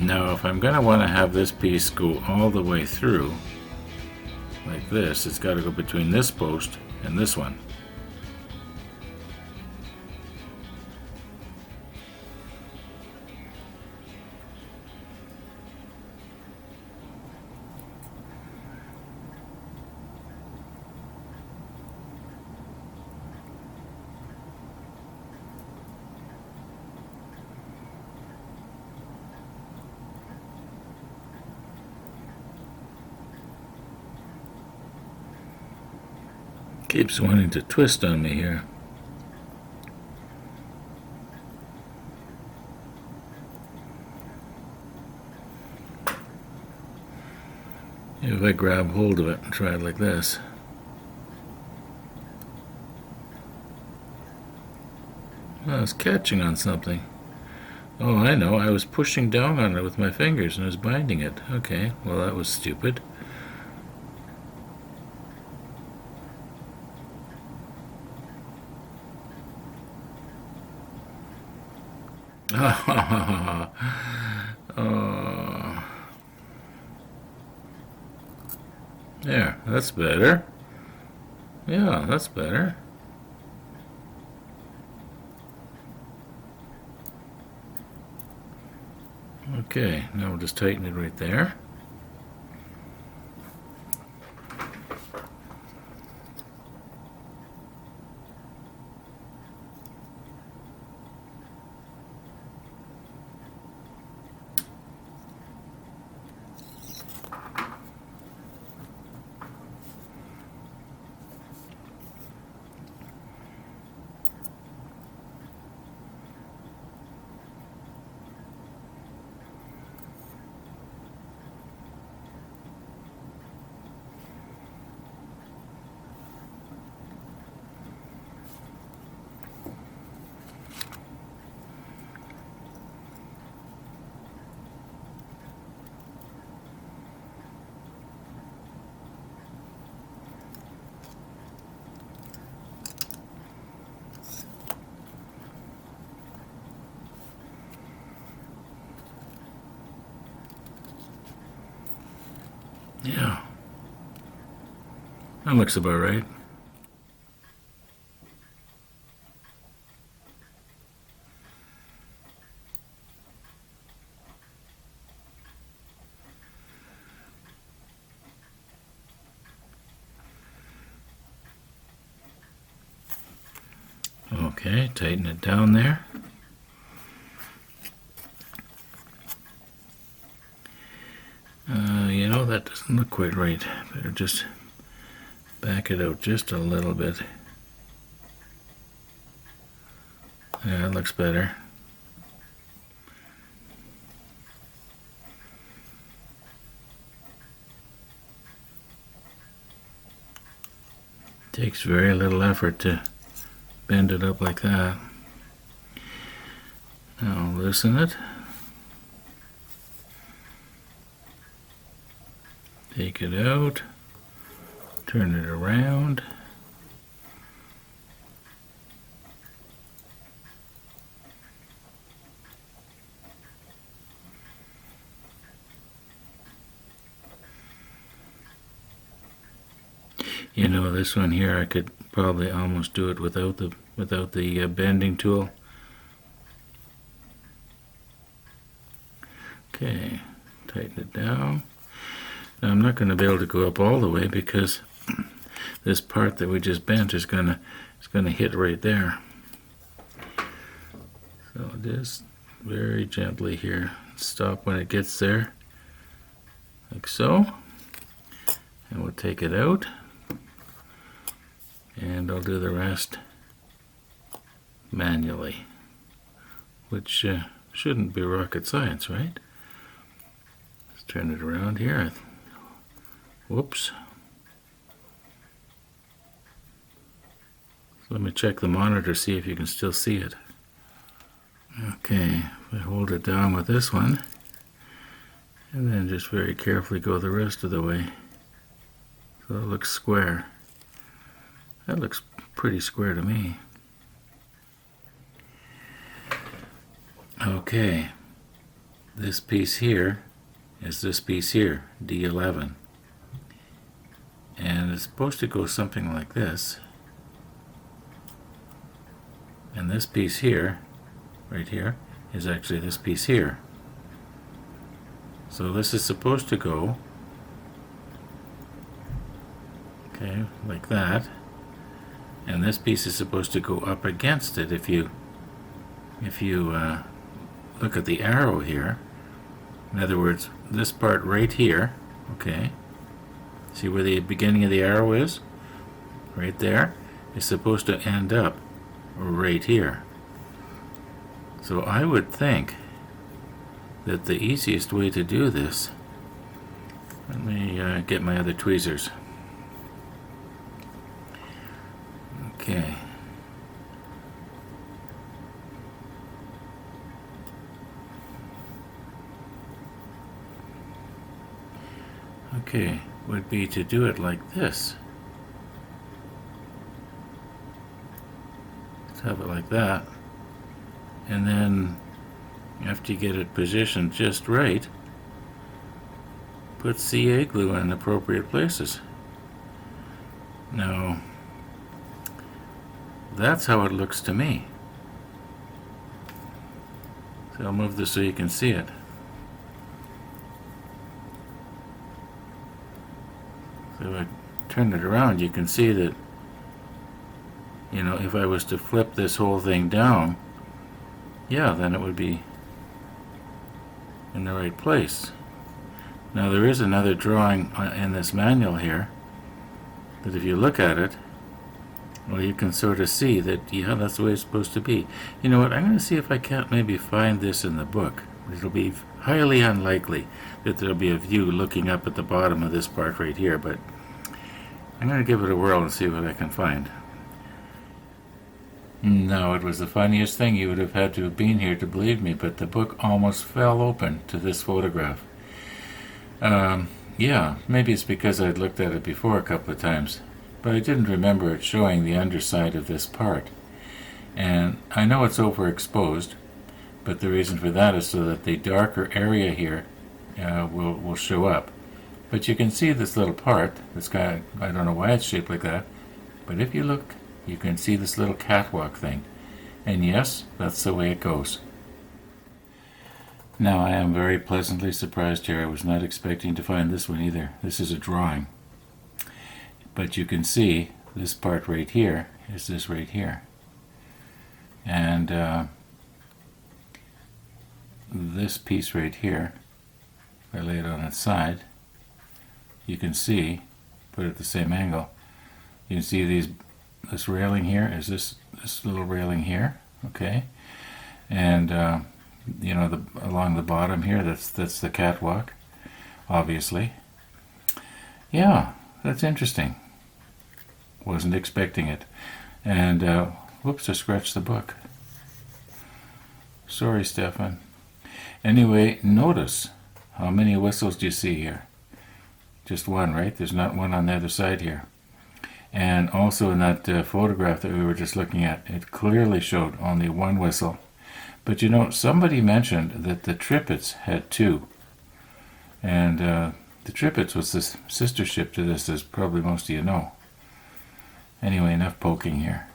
Now if I'm going to want to have this piece go all the way through, like this, it's got to go between this post and this one. Keeps wanting to twist on me here. If I grab hold of it and try it like this. Oh, it's catching on something. Oh, I know. I was pushing down on it with my fingers and I was binding it. Okay, well that was stupid. Oh. There, that's better. Yeah, that's better. Okay, now we'll just tighten it right there. Yeah, that looks about right. Okay, tighten it down there. You know, that doesn't look quite right. Better just back it out just a little bit. Yeah, that looks better. Takes very little effort to bend it up like that. Now loosen it. Take it out. Turn it around. You know, this one here, I could probably almost do it without the bending tool. Okay, tighten it down. Now I'm not going to be able to go up all the way because this part that we just bent is gonna hit right there. So just very gently here. Stop when it gets there, like so. And we'll take it out. And I'll do the rest manually, which shouldn't be rocket science, right? Let's turn it around here. Whoops. So let me check the monitor, see if you can still see it. Okay, if I hold it down with this one, and then just very carefully go the rest of the way. So it looks square. That looks pretty square to me. Okay. this piece here is this piece here, D11. And it's supposed to go something like this. And this piece here, right here, is actually this piece here. So this is supposed to go, okay, like that. And this piece is supposed to go up against it. If you look at the arrow here, in other words, this part right here, okay, see where the beginning of the arrow is? Right there, is supposed to end up right here. So I would think that the easiest way to do this, let me get my other tweezers. Okay. Okay, would be to do it like this. Let's have it like that. And then, after you get it positioned just right, put CA glue in appropriate places. Now, that's how it looks to me. So I'll move this so you can see it. So if I turn it around, you can see that, you know, if I was to flip this whole thing down, yeah, then it would be in the right place. Now there is another drawing in this manual here that if you look at it, well, you can sort of see that, yeah, that's the way it's supposed to be. You know what, I'm going to see if I can't maybe find this in the book. It'll be highly unlikely that there'll be a view looking up at the bottom of this part right here, but I'm going to give it a whirl and see what I can find. No, it was the funniest thing. You would have had to have been here to believe me, but the book almost fell open to this photograph. Yeah, maybe it's because I'd looked at it before a couple of times, but I didn't remember it showing the underside of this part. And I know it's overexposed, but the reason for that is so that the darker area here will show up. But you can see this little part, this guy, I don't know why it's shaped like that, but if you look, you can see this little catwalk thing. And yes, that's the way it goes. Now I am very pleasantly surprised here. I was not expecting to find this one either. This is a drawing. But you can see this part right here is this right here. And this piece right here, if I lay it on its side, you can see, put it at the same angle, you can see this railing here is this little railing here, okay? And you know, along the bottom here, that's the catwalk, obviously. Yeah, that's interesting. Wasn't expecting it. And whoops, I scratched the book. Sorry, Stefan. Anyway, notice how many whistles do you see here? Just one, right? There's not one on the other side here. And also in that photograph that we were just looking at, it clearly showed only one whistle. But you know, somebody mentioned that the Tripitts had two. And the Tripitts was the sister ship to this, as probably most of you know. Anyway, enough poking here.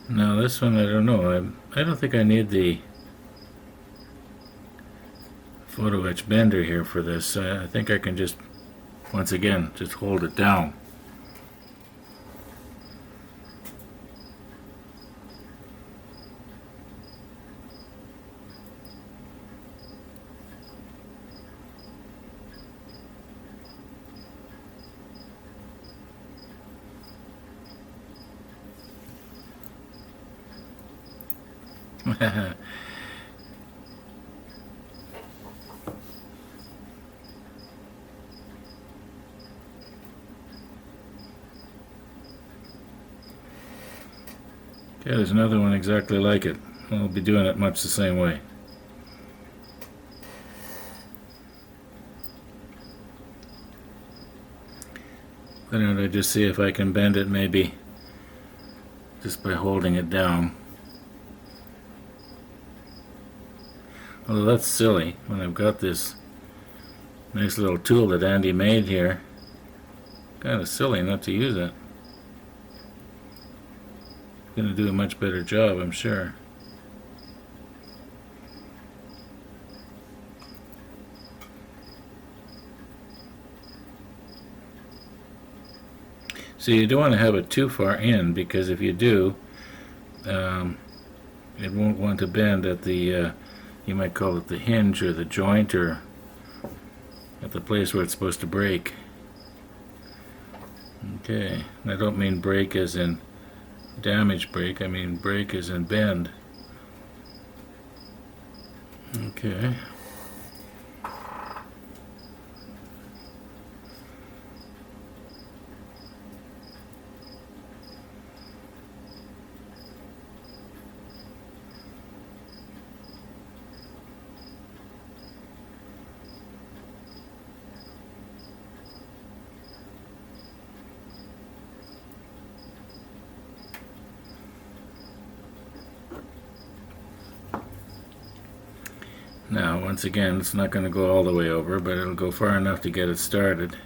Now this one, I don't know. I don't think I need the photo etch bender here for this. I think I can just, once again, just hold it down. Okay, there's another one exactly like it. I'll be doing it much the same way. Why don't I just see if I can bend it maybe just by holding it down. Although that's silly when I've got this nice little tool that Andy made here. Kind of silly not to use it. Gonna do a much better job, I'm sure. So you don't want to have it too far in, because if you do, it won't want to bend at the, you might call it the hinge or the joint, or at the place where it's supposed to break. Okay, and I don't mean break as in damage break, I mean break as in bend. Okay. Now, once again, it's not going to go all the way over, but it'll go far enough to get it started.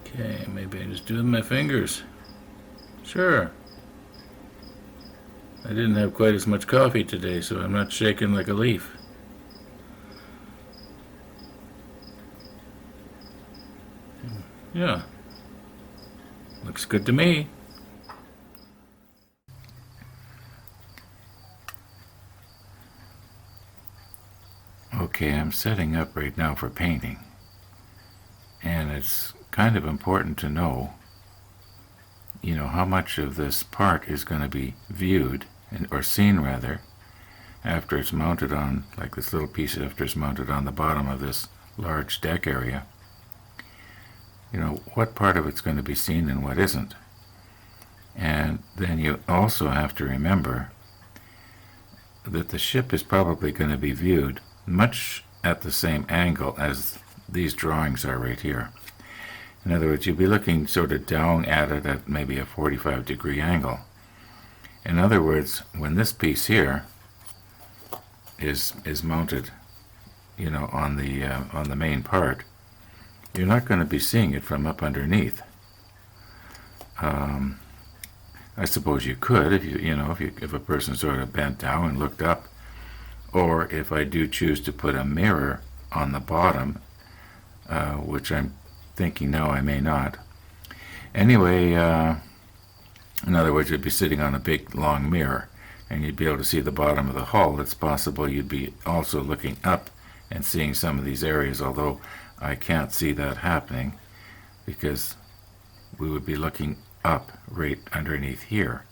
Okay, maybe I just do it with my fingers. Sure. I didn't have quite as much coffee today, so I'm not shaking like a leaf. Yeah. Looks good to me. Okay, I'm setting up right now for painting. And it's kind of important to know, how much of this part is going to be viewed, or seen rather, after it's mounted on, like this little piece after it's mounted on the bottom of this large deck area. What part of it's going to be seen and what isn't. And then you also have to remember that the ship is probably going to be viewed much at the same angle as these drawings are right here. In other words, you'll be looking sort of down at it at maybe a 45-degree angle. In other words, when this piece here is mounted, on the main part, you're not going to be seeing it from up underneath. I suppose you could if a person sort of bent down and looked up, or if I do choose to put a mirror on the bottom, which I'm thinking now I may not. Anyway, in other words, you'd be sitting on a big long mirror and you'd be able to see the bottom of the hull. It's possible you'd be also looking up and seeing some of these areas, although I can't see that happening because we would be looking up right underneath here.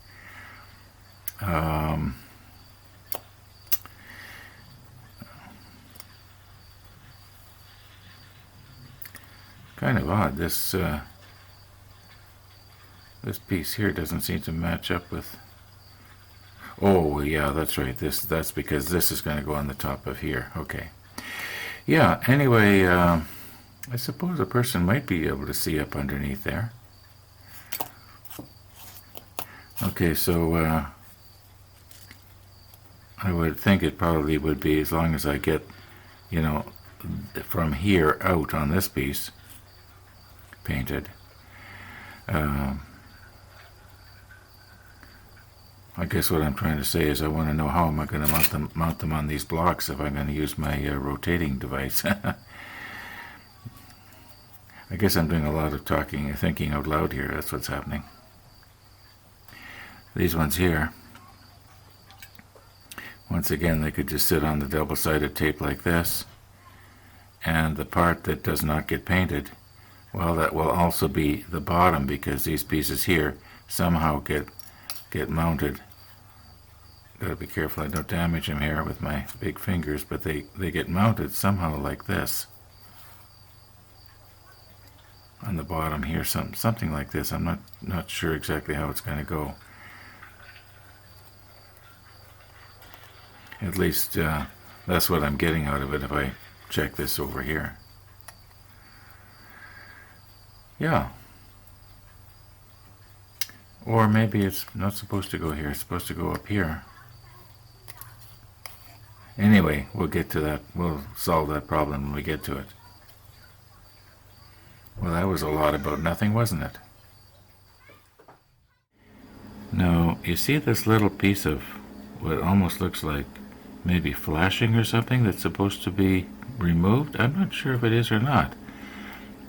Kind of odd. This piece here doesn't seem to match up with. Oh yeah, that's right. That's because this is going to go on the top of here. Okay. Yeah. Anyway, I suppose a person might be able to see up underneath there. Okay, so I would think it probably would be, as long as I get, from here out on this piece painted. I guess what I'm trying to say is I want to know how am I going to mount them on these blocks if I'm going to use my rotating device. I guess I'm doing a lot of talking and thinking out loud here. That's what's happening. These ones here, once again, they could just sit on the double-sided tape like this, and the part that does not get painted, well, that will also be the bottom, because these pieces here somehow get mounted. Gotta be careful I don't damage them here with my big fingers, but they get mounted somehow like this on the bottom here, something like this. I'm not sure exactly how it's going to go. At least that's what I'm getting out of it if I check this over here. Yeah. Or maybe it's not supposed to go here, it's supposed to go up here. Anyway, we'll get to that. We'll solve that problem when we get to it. Well, that was a lot about nothing, wasn't it? Now, you see this little piece of what almost looks like maybe flashing or something that's supposed to be removed? I'm not sure if it is or not.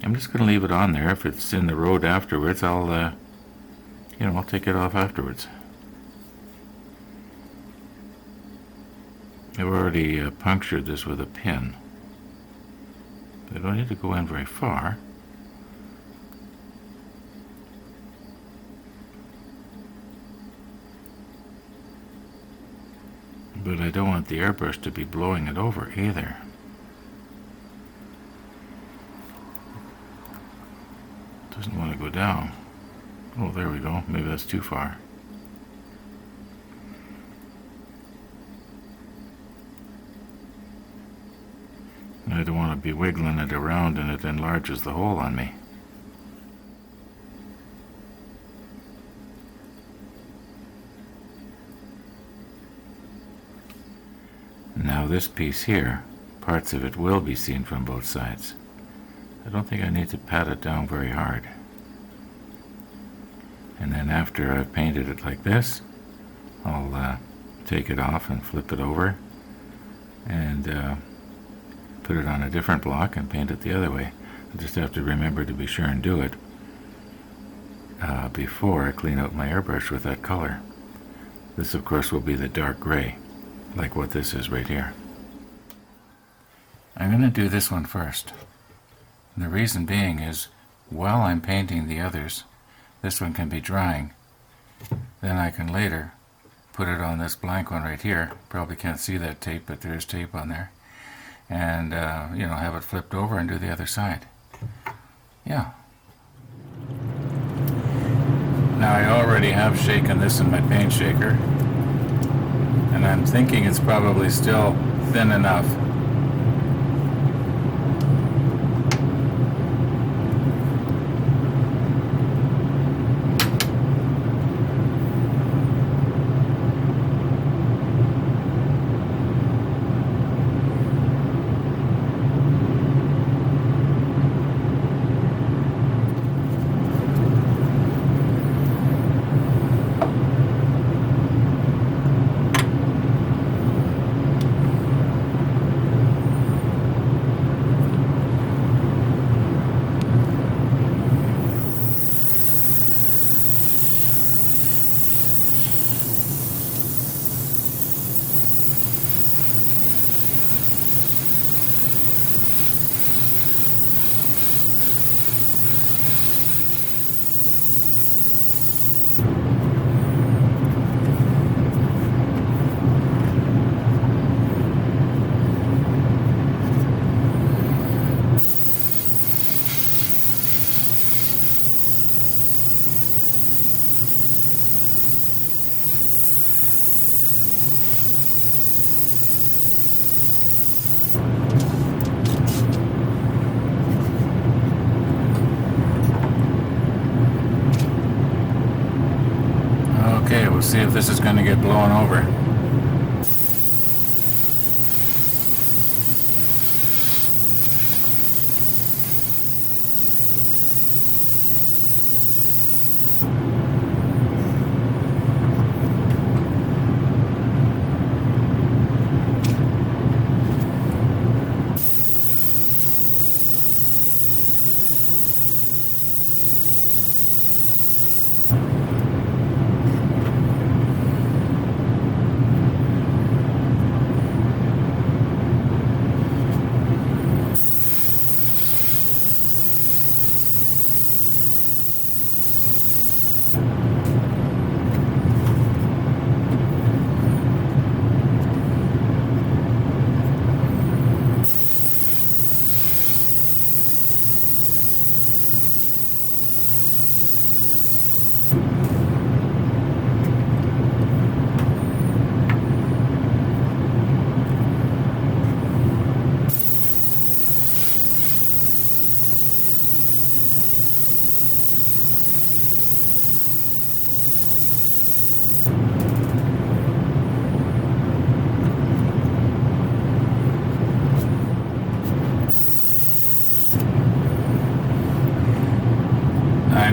I'm just going to leave it on there. If it's in the road afterwards, I'll take it off afterwards. I've already punctured this with a pin. I don't need to go in very far. But I don't want the airbrush to be blowing it over either. Doesn't want to go down. Oh, there we go. Maybe that's too far. I don't want to be wiggling it around and it enlarges the hole on me. Now this piece here, parts of it will be seen from both sides. I don't think I need to pat it down very hard. And then after I've painted it like this, I'll take it off and flip it over and put it on a different block and paint it the other way. I just have to remember to be sure and do it before I clean out my airbrush with that color. This, of course, will be the dark gray, like what this is right here. I'm going to do this one first. And the reason being is, while I'm painting the others, this one can be drying. Then I can later put it on this blank one right here. Probably can't see that tape, but there's tape on there. And, have it flipped over and do the other side. Yeah. Now I already have shaken this in my paint shaker. And I'm thinking it's probably still thin enough. Okay, we'll see if this is going to get blown over.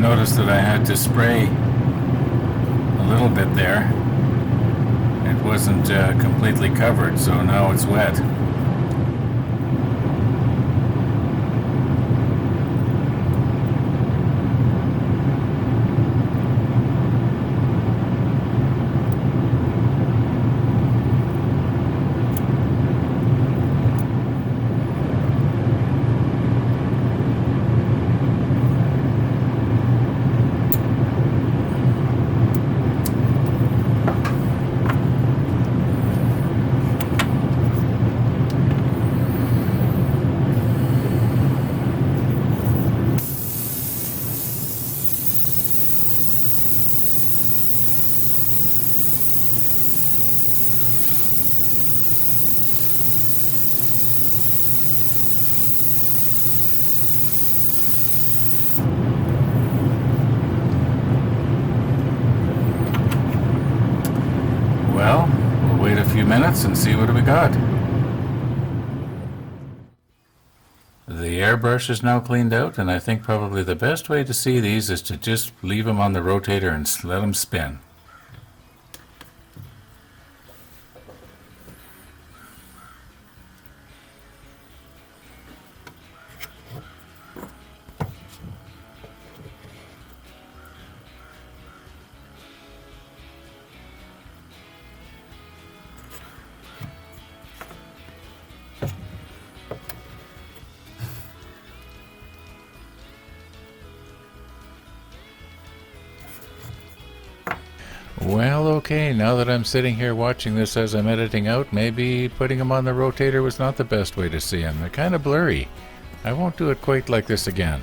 noticed that I had to spray a little bit there. It wasn't completely covered, so now it's wet. Well, we'll wait a few minutes and see what we got. The airbrush is now cleaned out, and I think probably the best way to see these is to just leave them on the rotator and let them spin. Well, okay, now that I'm sitting here watching this as I'm editing out, maybe putting them on the rotator was not the best way to see them. They're kind of blurry. I won't do it quite like this again.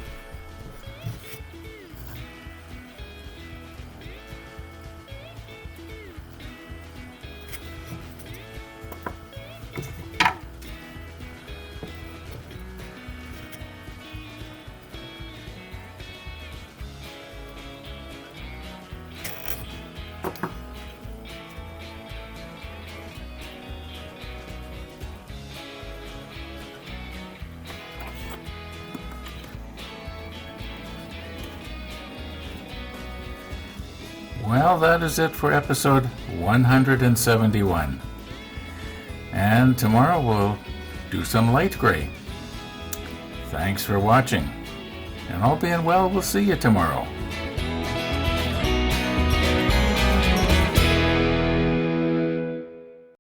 Well, that is it for episode 171. And tomorrow we'll do some light gray. Thanks for watching. And all being well, we'll see you tomorrow.